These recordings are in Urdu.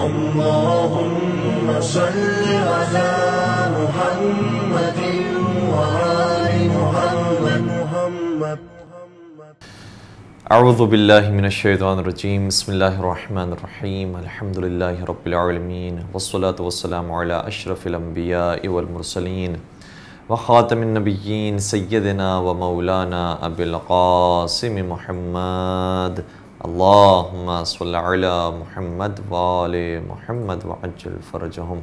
اللهم صل على محمد وآل محمد. اعوذ باللہ من الشیطان الرجیم. بسم اللہ الرحمن الرحیم. الحمدللہ رب العالمین والصلاة والسلام علی اشرف الانبیاء والمرسلین وخاتم النبیین سیدنا و مولانا ابی القاسم محمد. اللہم صل علی محمد وآل محمد وعجل فرجہم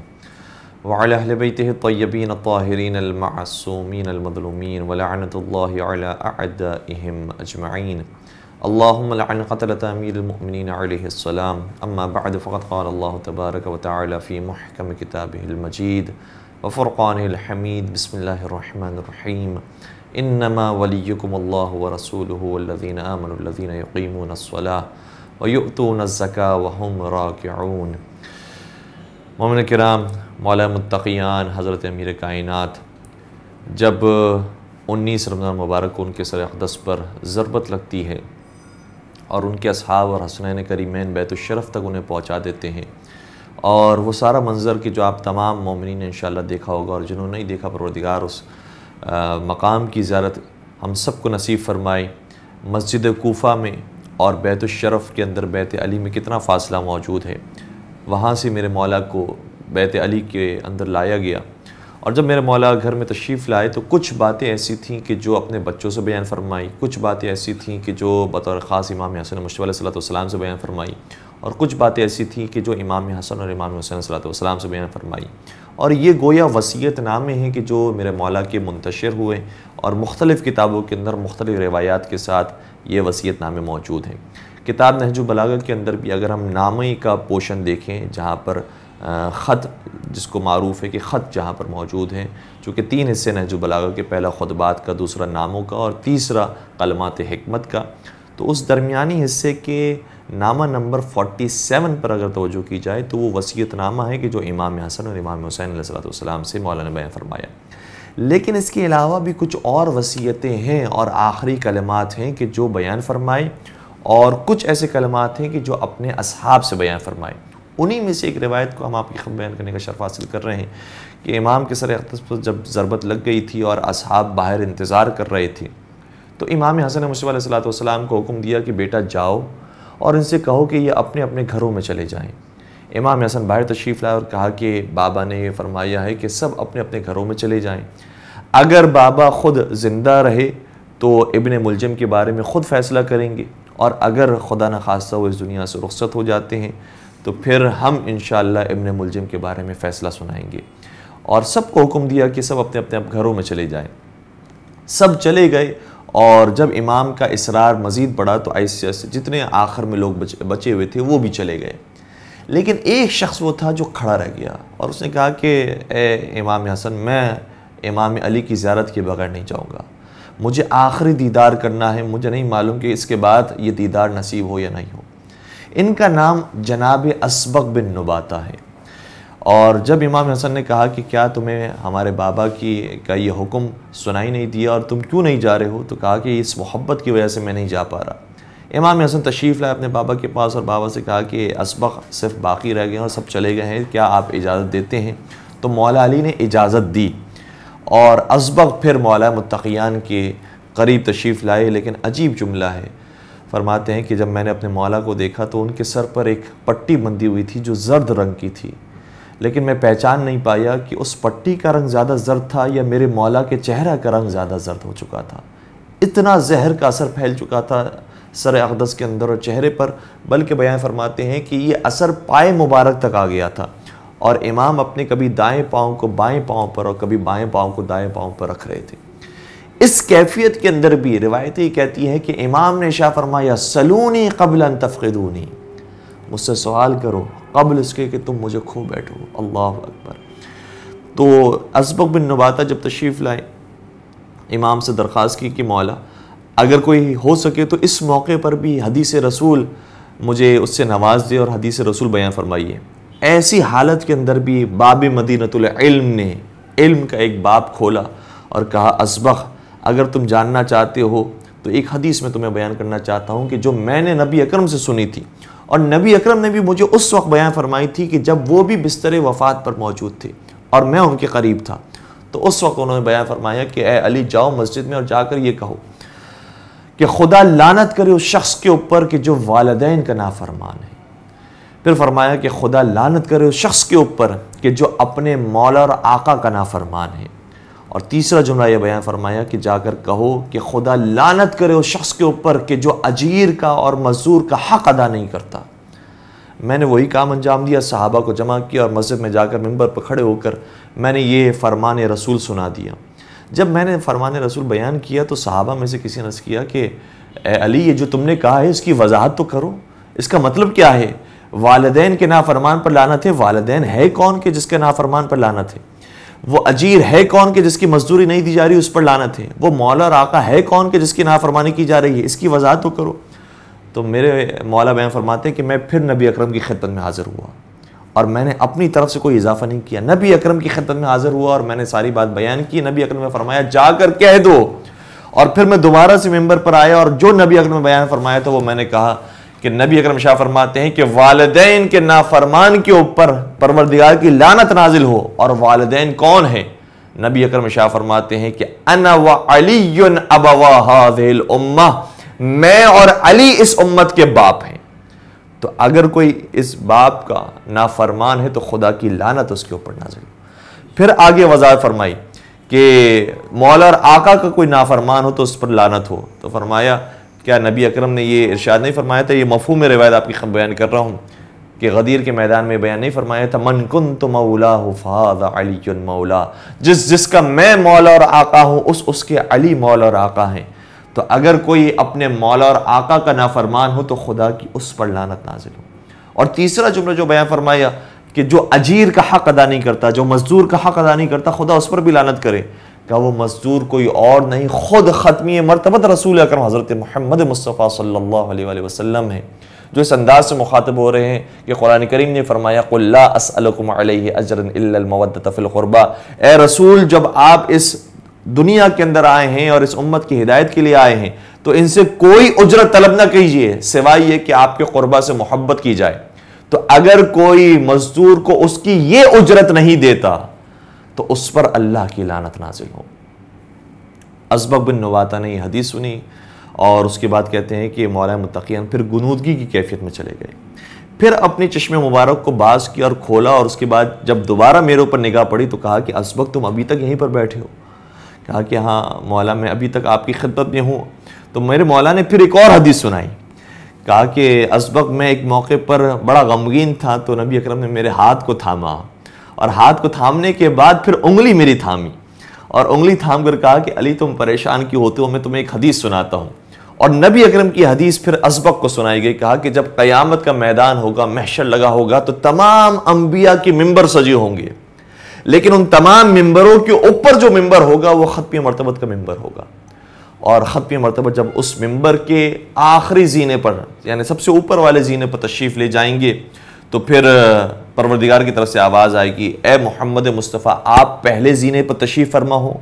وعلی اہل بیتہ الطیبین الطاہرین المعصومین المظلومین ولعنت اللہ علی اعدائہم اجمعین. اللہم لعن قتلۃ امیر المؤمنین علیہ السلام. اما بعد فقد قال اللہ تبارک و تعالی فی محکم کتابہ المجید وفرقانہ الحمید. بسم اللہ الرحمن الرحیم. انما ولیکم اللہ ورسولہ والذین آمنوا الذین یقیمون الصلاة ویؤتون الزکاة وہم راکعون. مومن کرام، مولا متقیان حضرت امیر کائنات جب 19 رمضان مبارک کو ان کے سر اقدس پر ضربت لگتی ہے اور ان کے اصحاب اور حسنین کریمین بیت الشرف تک انہیں پہنچا دیتے ہیں، اور وہ سارا منظر کہ جو آپ تمام مومنین نے انشاءاللہ دیکھا ہوگا، اور جنہوں نے نہیں دیکھا پروردگار اس مقام کی زیارت ہم سب کو نصیب فرمائے. مسجد کوفہ میں اور بیت الشرف کے اندر بیت علی میں کتنا فاصلہ موجود ہے. وہاں سے میرے مولا کو بیت علی کے اندر لایا گیا، اور جب میرے مولا گھر میں تشریف لائے تو کچھ باتیں ایسی تھیں کہ جو اپنے بچوں سے بیان فرمائی، کچھ باتیں ایسی تھیں کہ جو بطور خاص امام حسن مشتبہ علیہ السلام سے بیان فرمائی، اور کچھ باتیں ایسی تھیں کہ جو امام حسن اور امام حسین علیہ السلام سے بیان فرمائی. اور یہ گویا وصیت نامے ہیں کہ جو میرے مولا کے منتشر ہوئے، اور مختلف کتابوں کے اندر مختلف روایات کے ساتھ یہ وصیت نامے موجود ہیں. کتاب نہج البلاغہ کے اندر بھی اگر ہم نامے کا پورشن دیکھیں، جہاں پر خط جس کو معروف ہے کہ خط جہاں پر موجود ہیں، چونکہ 3 حصے نہج البلاغہ کے، پہلا خطبات کا، دوسرا ناموں کا، اور تیسرا کلمات حکمت کا. تو اس درمیانی حصے کے نامہ نمبر 47 پر اگر توجہ کی جائے تو وہ وصیت نامہ ہے کہ جو امام حسن اور امام حسین علیہ السلام سے مولا نے بیان فرمایا. لیکن اس کے علاوہ بھی کچھ اور وصیتیں ہیں اور آخری کلمات ہیں کہ جو بیان فرمائے، اور کچھ ایسے کلمات ہیں کہ جو اپنے اصحاب سے بیان فرمائے. انہی میں سے ایک روایت کو ہم آپ کی خدمت بیان کرنے کا شرف حاصل کر رہے ہیں کہ امام کے سر اقدس پر جب ضربت لگ گئی تھی اور اصحاب باہر انتظار کر رہے تھے، تو امام حسن مشتبہ علیہ السلام کو حکم دیا کہ بیٹا جاؤ اور ان سے کہو کہ یہ اپنے اپنے گھروں میں چلے جائیں. امام حسن باہر تشریف لائے اور کہا کہ بابا نے یہ فرمایا ہے کہ سب اپنے اپنے گھروں میں چلے جائیں. اگر بابا خود زندہ رہے تو ابن ملجم کے بارے میں خود فیصلہ کریں گے، اور اگر خدا نخواستہ وہ اس دنیا سے رخصت ہو جاتے ہیں تو پھر ہم انشاءاللہ ابن ملجم کے بارے میں فیصلہ سنائیں گے. اور سب کو حکم دیا کہ سب اپنے اپنے گھروں میں چلے جائیں. سب چلے گئے، اور جب امام کا اصرار مزید بڑھا تو ایسے جتنے آخر میں لوگ بچے ہوئے تھے وہ بھی چلے گئے. لیکن ایک شخص وہ تھا جو کھڑا رہ گیا، اور اس نے کہا کہ اے امام حسن، میں امام علی کی زیارت کے بغیر نہیں جاؤں گا. مجھے آخری دیدار کرنا ہے، مجھے نہیں معلوم کہ اس کے بعد یہ دیدار نصیب ہو یا نہیں ہو. ان کا نام جناب اسبغ بن نباتہ ہے. اور جب امام حسن نے کہا کہ کیا تمہیں ہمارے بابا کا یہ حکم سنائی نہیں دیا اور تم کیوں نہیں جا رہے ہو، تو کہا کہ اس محبت کی وجہ سے میں نہیں جا پا رہا. امام حسن تشریف لائے اپنے بابا کے پاس، اور بابا سے کہا کہ اسبغ صرف باقی رہ گئے اور سب چلے گئے ہیں، کیا آپ اجازت دیتے ہیں؟ تو مولا علی نے اجازت دی، اور اسبغ پھر مولا متقیان کے قریب تشریف لائے. لیکن عجیب جملہ ہے، فرماتے ہیں کہ جب میں نے اپنے مولا کو دیکھا تو ان کے سر پر ایک پٹی بندھی ہوئی تھی جو زرد رنگ کی تھی، لیکن میں پہچان نہیں پایا کہ اس پٹی کا رنگ زیادہ زرد تھا یا میرے مولا کے چہرہ کا رنگ زیادہ زرد ہو چکا تھا. اتنا زہر کا اثر پھیل چکا تھا سر اقدس کے اندر اور چہرے پر، بلکہ بیان فرماتے ہیں کہ یہ اثر پائے مبارک تک آ گیا تھا، اور امام اپنے کبھی دائیں پاؤں کو بائیں پاؤں پر اور کبھی بائیں پاؤں کو دائیں پاؤں پر رکھ رہے تھے. اس کیفیت کے اندر بھی روایت یہ کہتی ہے کہ امام نے اشارہ فرمایا سلونی قبل ان تفقدونی، مجھ سے سوال کرو قبل اس کے کہ تم مجھے کھو بیٹھو. اللہ اکبر. تو اسبغ بن نباتہ جب تشریف لائے، امام سے درخواست کی کہ مولا اگر کوئی ہو سکے تو اس موقع پر بھی حدیث رسول مجھے اس سے نواز دے اور حدیث رسول بیان فرمائیے. ایسی حالت کے اندر بھی باب مدینۃ العلم نے علم کا ایک باب کھولا اور کہا اسبغ اگر تم جاننا چاہتے ہو تو ایک حدیث میں تمہیں بیان کرنا چاہتا ہوں کہ جو میں نے نبی اکرم سے سنی تھی اور نبی اکرم نے بھی مجھے اس وقت بیان فرمائی تھی کہ جب وہ بھی بستر وفات پر موجود تھے اور میں ان کے قریب تھا، تو اس وقت انہوں نے بیان فرمایا کہ اے علی جاؤ مسجد میں اور جا کر یہ کہو کہ خدا لعنت کرے اس شخص کے اوپر کہ جو والدین کا نافرمان ہے۔ پھر فرمایا کہ خدا لعنت کرے اس شخص کے اوپر کہ جو اپنے مولا اور آقا کا نافرمان ہے۔ اور تیسرا جملہ یہ بیان فرمایا کہ جا کر کہو کہ خدا لعنت کرے اس شخص کے اوپر کہ جو اجیر کا اور مزدور کا حق ادا نہیں کرتا۔ میں نے وہی کام انجام دیا، صحابہ کو جمع کیا اور مسجد میں جا کر منبر پر کھڑے ہو کر میں نے یہ فرمان رسول سنا دیا۔ جب میں نے فرمان رسول بیان کیا تو صحابہ میں سے کسی نے عرض کیا کہ اے علی یہ جو تم نے کہا ہے اس کی وضاحت تو کرو، اس کا مطلب کیا ہے؟ والدین کے نافرمان پر لعنت ہے، والدین ہے کون کہ جس کے نافرمان پر لعنت ہے؟ وہ اجیر ہے کون کہ جس کی مزدوری نہیں دی جا رہی اس پر لعنت ہے؟ وہ مولا اور آقا ہے کون کہ جس کی نافرمانی کی جا رہی ہے؟ اس کی وضاحت تو کرو۔ تو میرے مولا بیان فرماتے ہیں کہ میں پھر نبی اکرم کی خدمت میں حاضر ہوا اور میں نے اپنی طرف سے کوئی اضافہ نہیں کیا، نبی اکرم کی خدمت میں حاضر ہوا اور میں نے ساری بات بیان کی۔ نبی اکرم نے فرمایا جا کر کہہ دو، اور پھر میں دوبارہ سے ممبر پر آیا اور جو نبی اکرم نے بیان فرمایا تو وہ میں نے کہا کہ نبی اکرم شاہ فرماتے ہیں کہ والدین کے نافرمان کے اوپر پروردگار کی لعنت نازل ہو، اور والدین کون ہیں؟ نبی اکرم شاہ فرماتے ہیں کہ انا وعلی ابوا هذه الامہ، میں اور علی اس امت کے باپ ہیں۔ تو اگر کوئی اس باپ کا نافرمان ہے تو خدا کی لعنت اس کے اوپر نازل ہو۔ پھر آگے وضاحت فرمائی کہ مولا اور آقا کا کوئی نافرمان ہو تو اس پر لعنت ہو۔ تو فرمایا کیا نبی اکرم نے یہ ارشاد نہیں فرمایا تھا؟ یہ مفہوم روایت آپ کی بیان کر رہا ہوں کہ غدیر کے میدان میں بیان نہیں فرمایا تھا من کنت مولاہ فہذا علی مولا، جس کا میں مولا اور آقا ہوں اس کے علی مولا اور آقا ہیں۔ تو اگر کوئی اپنے مولا اور آقا کا نافرمان ہو تو خدا کی اس پر لعنت نازل ہو۔ اور تیسرا جملہ جو بیان فرمایا کہ جو اجیر کا حق ادا نہیں کرتا، جو مزدور کا حق ادا نہیں کرتا، خدا اس پر بھی لعنت کرے۔ کہ وہ مزدور کوئی اور نہیں، خود ختمی مرتبت رسول اکرم حضرت محمد مصطفیٰ صلی اللہ علیہ وآلہ وسلم ہے، جو اس انداز سے مخاطب ہو رہے ہیں کہ قرآن کریم نے فرمایا قُلْ لَا أَسْأَلُكُمْ عَلَيْهِ أَجْرًا إِلَّا الْمَوَدَّةَ فِي الْقُرْبَى۔ اے رسول جب آپ اس دنیا کے اندر آئے ہیں اور اس امت کی ہدایت کے لیے آئے ہیں تو ان سے کوئی اجرت طلب نہ کیجئے سوائے یہ کہ آپ کے قربہ سے محبت کی جائے۔ تو اگر کوئی مزدور کو اس کی یہ اجرت نہیں دیتا تو اس پر اللہ کی لعنت نازل ہو۔ اسبغ بن نواتہ نے یہ حدیث سنی اور اس کے بعد کہتے ہیں کہ مولا متقیان پھر گنودگی کی کیفیت میں چلے گئے، پھر اپنی چشم مبارک کو باز کیا اور کھولا، اور اس کے بعد جب دوبارہ میرے اوپر نگاہ پڑی تو کہا کہ اسبغ تم ابھی تک یہیں پر بیٹھے ہو؟ کہا کہ ہاں مولا میں ابھی تک آپ کی خدمت میں ہوں۔ تو میرے مولا نے پھر ایک اور حدیث سنائی، کہا کہ اسبغ میں ایک موقع پر بڑا غمگین تھا تو نبی اکرم نے میرے ہاتھ کو تھاما، اور ہاتھ کو تھامنے کے بعد پھر انگلی میری تھامی، اور انگلی تھام کر کہا کہ علی تم پریشان کیوں ہوتے ہو، میں تمہیں ایک حدیث سناتا ہوں۔ اور نبی اکرم کی حدیث پھر اسبغ کو سنائی گئی، کہا کہ جب قیامت کا میدان ہوگا، محشر لگا ہوگا تو تمام انبیاء کی ممبر سجے ہوں گے، لیکن ان تمام ممبروں کے اوپر جو ممبر ہوگا وہ ختمی مرتبت کا ممبر ہوگا، اور ختمی مرتبت جب اس ممبر کے آخری زینے پر یعنی سب سے اوپر والے زینے پر تشریف لے جائیں گے تو پھر پروردگار کی طرف سے آواز آئے گی اے محمد مصطفیٰ آپ پہلے زینے پر تشریف فرما ہو،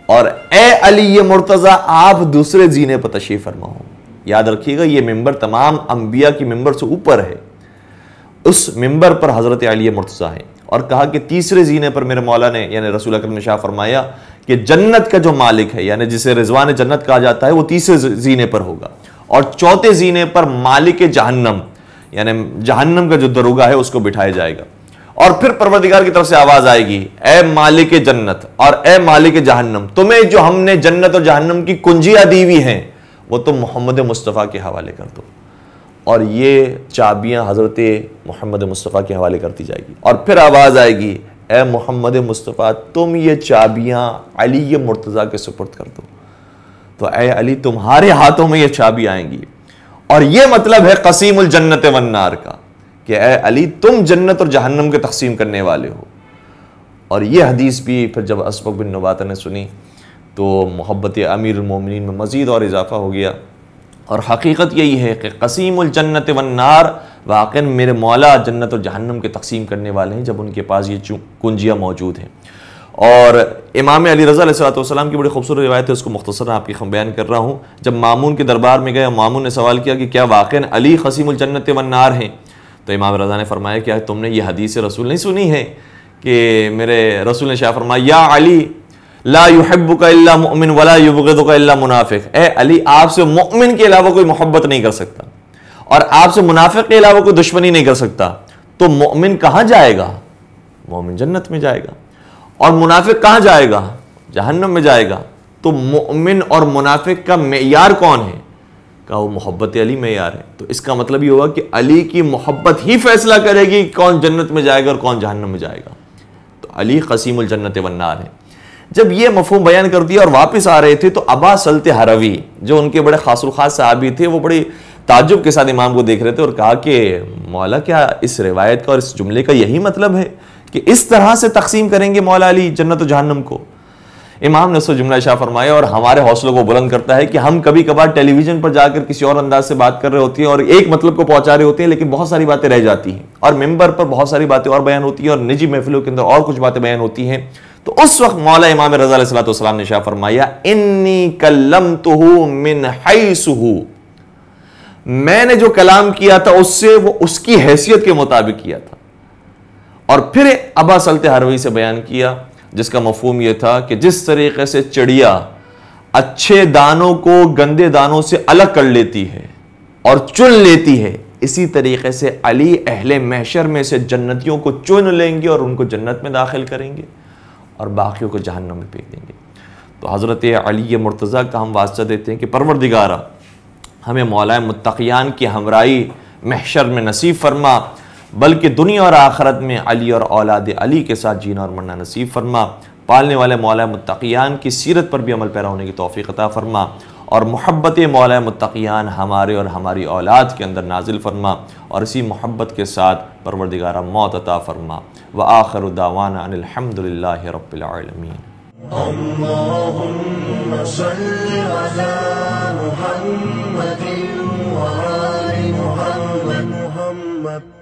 اور اے علی مرتضیٰ آپ دوسرے زینے پر تشریف فرما ہو۔ یاد رکھیے گا یہ ممبر تمام انبیاء کی ممبر سے اوپر ہے، اس ممبر پر حضرت علی مرتضیٰ ہیں۔ اور کہا کہ تیسرے زینے پر میرے مولا نے یعنی رسول اکرم نے شاہ فرمایا کہ جنت کا جو مالک ہے یعنی جسے رضوان جنت کہا جاتا ہے وہ تیسرے زینے پر ہوگا، اور چوتھے زینے پر مالک جہنم یعنی جہنم کا جو دروگا ہے اس کو بٹھایا جائے گا، اور پھر پروردگار کی طرف سے آواز آئے گی اے مالک جنت اور اے مالک جہنم، تمہیں جو ہم نے جنت اور جہنم کی کنجیاں دی ہوئی ہیں وہ تم محمد مصطفیٰ کے حوالے کر دو، اور یہ چابیاں حضرت محمد مصطفیٰ کے حوالے کرتی جائے گی، اور پھر آواز آئے گی اے محمد مصطفیٰ تم یہ چابیاں علی مرتضیٰ کے سپرد کر دو، تو اے علی تمہارے ہاتھوں میں یہ چابی آئیں گی، اور یہ مطلب ہے قسیم الجنت والنار کا کہ اے علی تم جنت اور جہنم کے تقسیم کرنے والے ہو۔ اور یہ حدیث بھی پھر جب اسبغ بن نواتہ نے سنی تو محبت امیر المومنین میں مزید اور اضافہ ہو گیا، اور حقیقت یہی ہے کہ قسیم الجنت والنار واقعاً میرے مولا جنت اور جہنم کے تقسیم کرنے والے ہیں جب ان کے پاس یہ کنجیاں موجود ہیں۔ اور امام علی رضا علیہ السلام کی بڑی خوبصورت روایت ہے، اس کو مختصر آپ کی بیان کر رہا ہوں۔ جب مامون کے دربار میں گئے، مامون نے سوال کیا کہ کیا واقعاً علی خصیم الجنت والنار ہیں؟ تو امام رضا نے فرمایا کہ تم نے یہ حدیث رسول نہیں سنی ہے کہ میرے رسول نے شاہ فرمایا یا علی لا يحبک الا مؤمن ولا یبغضک الا منافق، اے علی آپ سے مؤمن کے علاوہ کوئی محبت نہیں کر سکتا اور آپ سے منافق کے علاوہ کوئی دشمنی نہیں کر سکتا، تو مؤمن کہاں جائے گا؟ مومن جنت میں جائے گا، اور منافق کہاں جائے گا؟ جہنم میں جائے گا۔ تو مؤمن اور منافق کا معیار کون ہے؟ کہ وہ محبت علی معیار ہے۔ تو اس کا مطلب یہ ہوگا کہ علی کی محبت ہی فیصلہ کرے گی کون جنت میں جائے گا اور کون جہنم میں جائے گا۔ تو علی قسیم الجنت والنار ہے۔ جب یہ مفہوم بیان کر دیا اور واپس آ رہے تھے تو ابا سلط ہروی جو ان کے بڑے خاص الخاص صحابی تھے، وہ بڑی تعجب کے ساتھ امام کو دیکھ رہے تھے اور کہا کہ مولا کیا اس روایت کا اور اس جملے کا یہی مطلب ہے کہ اس طرح سے تقسیم کریں گے مولا علی جنت و جہنم کو؟ امام نے اس کو جملہ ارشاد فرمایا اور ہمارے حوصلوں کو بلند کرتا ہے کہ ہم کبھی کبھار ٹیلی ویژن پر جا کر کسی اور انداز سے بات کر رہے ہوتے ہیں اور ایک مطلب کو پہنچا رہے ہوتے ہیں، لیکن بہت ساری باتیں رہ جاتی ہیں، اور ممبر پر بہت ساری باتیں اور بیان ہوتی ہیں اور نجی محفلوں کے اندر اور کچھ باتیں بیان ہوتی ہیں۔ تو اس وقت مولا امام رضا علیہ السلام نے ارشاد فرمایا انی کلمتہ من حیثہ، میں نے جو کلام کیا تھا اس سے وہ اس کی حیثیت کے مطابق کیا تھا۔ اور پھر ابا سلط ہروی سے بیان کیا جس کا مفہوم یہ تھا کہ جس طریقے سے چڑیا اچھے دانوں کو گندے دانوں سے الگ کر لیتی ہے اور چن لیتی ہے، اسی طریقے سے علی اہل محشر میں سے جنتیوں کو چن لیں گے اور ان کو جنت میں داخل کریں گے اور باقیوں کو جہنم میں پھینک دیں گے۔ تو حضرت علی مرتضیٰ کا ہم واسطہ دیتے ہیں کہ پروردگارہ ہمیں مولا متقیان کی ہمراہی محشر میں نصیب فرما، بلکہ دنیا اور آخرت میں علی اور اولاد علی کے ساتھ جینا اور مرنا نصیب فرما، پالنے والے مولا متقیان کی سیرت پر بھی عمل پیرا ہونے کی توفیق عطا فرما، اور محبت مولا متقیان ہمارے اور ہماری اولاد کے اندر نازل فرما، اور اسی محبت کے ساتھ پروردگارہ موت عطا فرما۔ وآخر دعوانا ان الحمد للہ رب العالمین۔ اللهم صل على محمد وآل محمد